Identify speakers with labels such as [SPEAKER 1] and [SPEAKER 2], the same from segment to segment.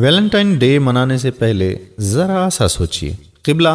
[SPEAKER 1] Valentine day منانے سے پہلے ذرا سا سوچئے، قبلہ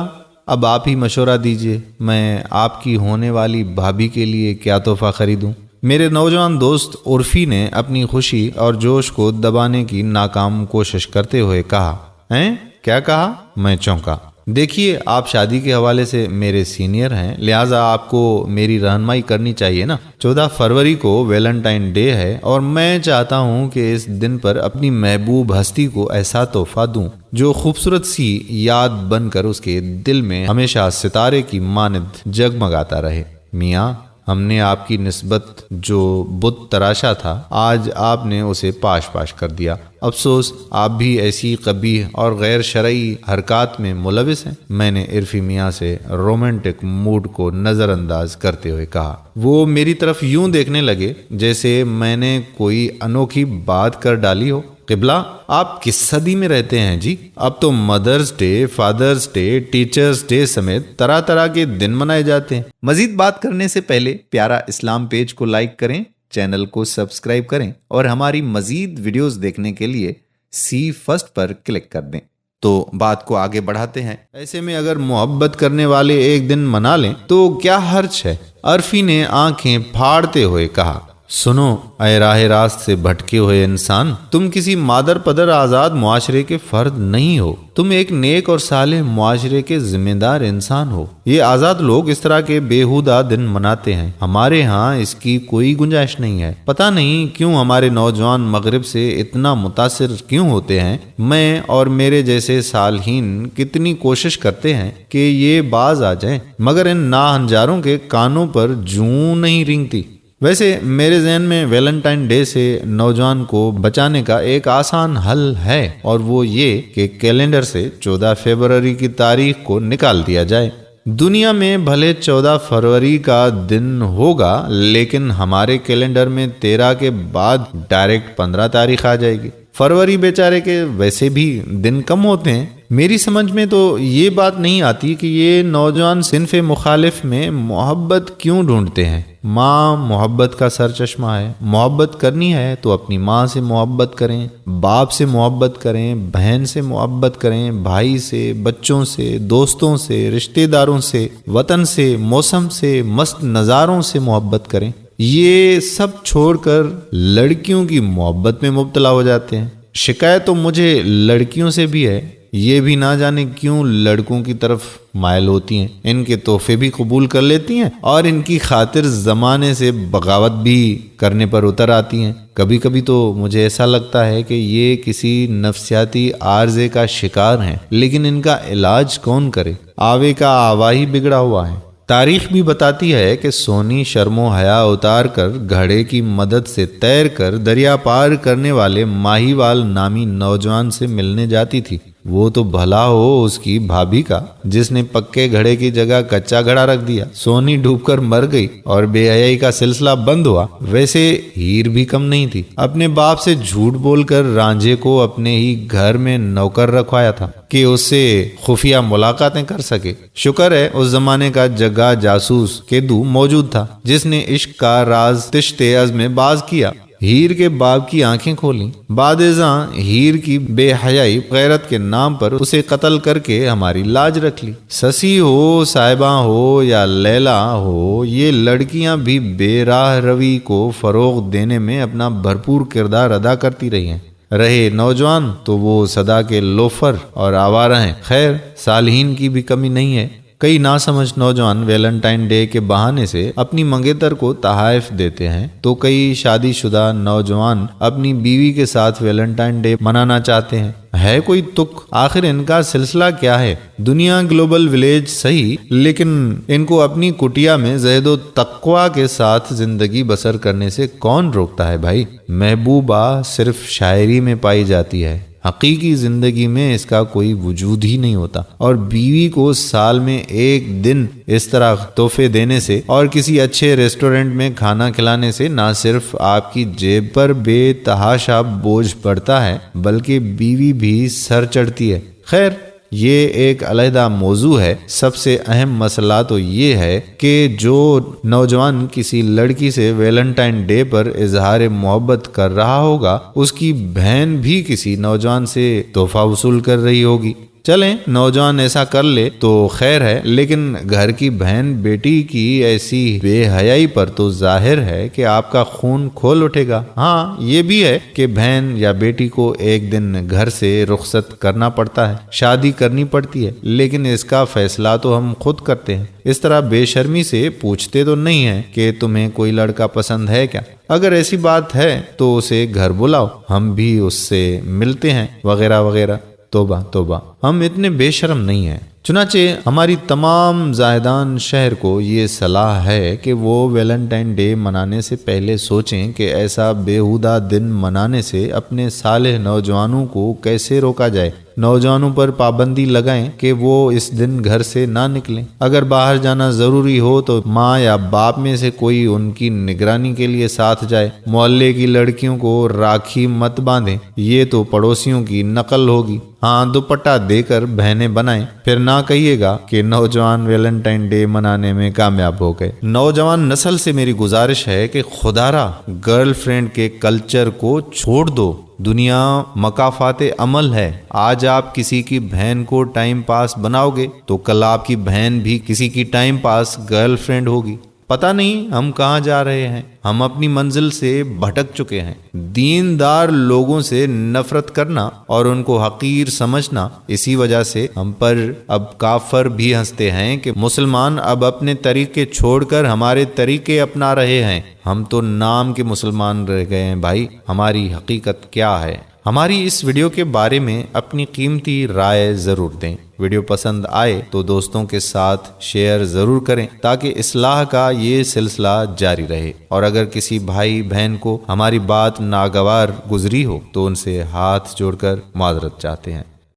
[SPEAKER 1] اب آپ ہی مشورہ دیجئے، میں آپ کی ہونے والی بھابھی کے لیے کیا تحفہ خریدوں؟ میرے نوجوان دوست عرفی نے اپنی خوشی اور جوش کو دبانے کی ناکام کوشش کرتے ہوئے کہا۔ ہیں؟ کیا کہا؟ میں چونکا۔ دیکھیے، آپ شادی کے حوالے سے میرے سینئر ہیں، لہٰذا آپ کو میری رہنمائی کرنی چاہیے نا۔ 14 فروری کو ویلنٹائن ڈے ہے اور میں چاہتا ہوں کہ اس دن پر اپنی محبوب ہستی کو ایسا تحفہ دوں جو خوبصورت سی یاد بن کر اس کے دل میں ہمیشہ ستارے کی مانند جگمگاتا رہے۔ میاں، ہم نے آپ کی نسبت جو بت تراشا تھا، آج آپ نے اسے پاش پاش کر دیا۔ افسوس، آپ بھی ایسی قبیح اور غیر شرعی حرکات میں ملوث ہیں۔ میں نے عرفی میاں سے رومانٹک موڈ کو نظر انداز کرتے ہوئے کہا۔ وہ میری طرف یوں دیکھنے لگے جیسے میں نے کوئی انوکھی بات کر ڈالی ہو۔ قبلہ، آپ کس صدی میں رہتے ہیں جی؟ اب تو mothers day, fathers day, teachers day سمیت طرح طرح کے دن منائے جاتے ہیں۔ مزید بات کرنے سے پہلے پیارا اسلام پیج کو لائک کریں، چینل کو سبسکرائب کریں اور ہماری مزید ویڈیوز دیکھنے کے لیے سی فرسٹ پر کلک کر دیں۔ تو بات کو آگے بڑھاتے ہیں۔ ایسے میں اگر محبت کرنے والے ایک دن منا لیں تو کیا حرج ہے؟ عرفی نے آنکھیں پھاڑتے ہوئے کہا۔ سنو اے راہ راست سے بھٹکے ہوئے انسان، تم کسی مادر پدر آزاد معاشرے کے فرد نہیں ہو، تم ایک نیک اور صالح معاشرے کے ذمہ دار انسان ہو۔ یہ آزاد لوگ اس طرح کے بیہودہ دن مناتے ہیں، ہمارے ہاں اس کی کوئی گنجائش نہیں ہے۔ پتہ نہیں کیوں ہمارے نوجوان مغرب سے اتنا متاثر کیوں ہوتے ہیں۔ میں اور میرے جیسے صالحین کتنی کوشش کرتے ہیں کہ یہ باز آ جائیں، مگر ان ناہنجاروں کے کانوں پر جوں نہیں رینگتی۔ ویسے میرے ذہن میں ویلنٹائن ڈے سے نوجوان کو بچانے کا ایک آسان حل ہے، اور وہ یہ کہ کیلنڈر سے 14 فروری کی تاریخ کو نکال دیا جائے۔ دنیا میں بھلے 14 فروری کا دن ہوگا، لیکن ہمارے کیلنڈر میں 13 کے بعد ڈائریکٹ 15 تاریخ آ جائے گی۔ فروری بیچارے کے ویسے بھی دن کم ہوتے ہیں۔ میری سمجھ میں تو یہ بات نہیں آتی کہ یہ نوجوان صنف مخالف میں محبت کیوں ڈھونڈتے ہیں۔ ماں محبت کا سرچشمہ ہے۔ محبت کرنی ہے تو اپنی ماں سے محبت کریں، باپ سے محبت کریں، بہن سے محبت کریں، بھائی سے، بچوں سے، دوستوں سے، رشتہ داروں سے، وطن سے، موسم سے، مست نظاروں سے محبت کریں۔ یہ سب چھوڑ کر لڑکیوں کی محبت میں مبتلا ہو جاتے ہیں۔ شکایت تو مجھے لڑکیوں سے بھی ہے، یہ بھی نہ جانے کیوں لڑکوں کی طرف مائل ہوتی ہیں، ان کے تحفے بھی قبول کر لیتی ہیں اور ان کی خاطر زمانے سے بغاوت بھی کرنے پر اتر آتی ہیں۔ کبھی کبھی تو مجھے ایسا لگتا ہے کہ یہ کسی نفسیاتی عارضے کا شکار ہیں، لیکن ان کا علاج کون کرے؟ آوے کا آوا ہی بگڑا ہوا ہے۔ تاریخ بھی بتاتی ہے کہ سونی شرم و حیا اتار کر گھڑے کی مدد سے تیر کر دریا پار کرنے والے ماہی وال نامی نوجوان سے ملنے جاتی تھی۔ وہ تو بھلا ہو اس کی بھابھی کا، جس نے پکے گھڑے کی جگہ کچا گھڑا رکھ دیا۔ سونی ڈوب کر مر گئی اور بے حیائی کا سلسلہ بند ہوا۔ ویسے ہیر بھی کم نہیں تھی، اپنے باپ سے جھوٹ بول کر رانجھے کو اپنے ہی گھر میں نوکر رکھوایا تھا کہ اس سے خفیہ ملاقاتیں کر سکے۔ شکر ہے اس زمانے کا جگہ جاسوس کیدو موجود تھا، جس نے عشق کا راز تشت عزم باز کیا۔ ہیر کے باپ کی آنکھیں کھولیں۔ بعد ازاں ہیر کی بے حیائی غیرت کے نام پر اسے قتل کر کے ہماری لاج رکھ لی۔ سسی ہو، صاحبہ ہو یا لیلا ہو، یہ لڑکیاں بھی بے راہ روی کو فروغ دینے میں اپنا بھرپور کردار ادا کرتی رہی ہیں۔ رہے نوجوان تو وہ صدا کے لوفر اور آوارہ ہیں۔ خیر، صالحین کی بھی کمی نہیں ہے۔ کئی ناسمجھ نوجوان ویلنٹائن ڈے کے بہانے سے اپنی منگیتر کو تحائف دیتے ہیں، تو کئی شادی شدہ نوجوان اپنی بیوی کے ساتھ ویلنٹائن ڈے منانا چاہتے ہیں۔ ہے کوئی تک؟ آخر ان کا سلسلہ کیا ہے؟ دنیا گلوبل ولیج صحیح، لیکن ان کو اپنی کٹیا میں زہد و تقوی کے ساتھ زندگی بسر کرنے سے کون روکتا ہے بھائی؟ محبوبہ صرف شاعری میں پائی جاتی ہے، حقیقی زندگی میں اس کا کوئی وجود ہی نہیں ہوتا۔ اور بیوی کو سال میں ایک دن اس طرح تحفے دینے سے اور کسی اچھے ریسٹورنٹ میں کھانا کھلانے سے نہ صرف آپ کی جیب پر بے تحاشا بوجھ پڑتا ہے، بلکہ بیوی بھی سر چڑھتی ہے۔ خیر، یہ ایک علیحدہ موضوع ہے۔ سب سے اہم مسئلہ تو یہ ہے کہ جو نوجوان کسی لڑکی سے ویلنٹائن ڈے پر اظہار محبت کر رہا ہوگا، اس کی بہن بھی کسی نوجوان سے تحفہ وصول کر رہی ہوگی۔ چلیں نوجوان ایسا کر لے تو خیر ہے، لیکن گھر کی بہن بیٹی کی ایسی بے حیائی پر تو ظاہر ہے کہ آپ کا خون کھول اٹھے گا۔ ہاں یہ بھی ہے کہ بہن یا بیٹی کو ایک دن گھر سے رخصت کرنا پڑتا ہے، شادی کرنی پڑتی ہے، لیکن اس کا فیصلہ تو ہم خود کرتے ہیں۔ اس طرح بے شرمی سے پوچھتے تو نہیں ہیں کہ تمہیں کوئی لڑکا پسند ہے کیا؟ اگر ایسی بات ہے تو اسے گھر بلاؤ، ہم بھی اس سے ملتے ہیں، وغیرہ وغیرہ۔ توبہ توبہ، ہم اتنے بے شرم نہیں ہیں۔ چنانچہ ہماری تمام زاہدان شہر کو یہ صلاح ہے کہ وہ ویلنٹائن ڈے منانے سے پہلے سوچیں کہ ایسا بیہودہ دن منانے سے اپنے صالح نوجوانوں کو کیسے روکا جائے۔ نوجوانوں پر پابندی لگائیں کہ وہ اس دن گھر سے نہ نکلیں۔ اگر باہر جانا ضروری ہو تو ماں یا باپ میں سے کوئی ان کی نگرانی کے لیے ساتھ جائے۔ محلے کی لڑکیوں کو راکھی مت باندھیں، یہ تو پڑوسیوں کی نقل ہوگی۔ ہاں دوپٹہ دے کر بہنیں بنائیں، پھر نہ کہیے گا کہ نوجوان ویلنٹائن ڈے منانے میں کامیاب ہو گئے۔ نوجوان نسل سے میری گزارش ہے کہ خدارا گرل فرینڈ کے کلچر کو چھوڑ دو۔ دنیا مکافات عمل ہے۔ آج آپ کسی کی بہن کو ٹائم پاس بناؤ گے تو کل آپ کی بہن بھی کسی کی ٹائم پاس گرل فرینڈ ہوگی۔ پتہ نہیں ہم کہاں جا رہے ہیں، ہم اپنی منزل سے بھٹک چکے ہیں۔ دیندار لوگوں سے نفرت کرنا اور ان کو حقیر سمجھنا، اسی وجہ سے ہم پر اب کافر بھی ہنستے ہیں کہ مسلمان اب اپنے طریقے چھوڑ کر ہمارے طریقے اپنا رہے ہیں۔ ہم تو نام کے مسلمان رہ گئے ہیں بھائی، ہماری حقیقت کیا ہے؟ ہماری اس ویڈیو کے بارے میں اپنی قیمتی رائے ضرور دیں۔ ویڈیو پسند آئے تو دوستوں کے ساتھ شیئر ضرور کریں تاکہ اصلاح کا یہ سلسلہ جاری رہے، اور اگر کسی بھائی بہن کو ہماری بات ناگوار گزری ہو تو ان سے ہاتھ جوڑ کر معذرت چاہتے ہیں۔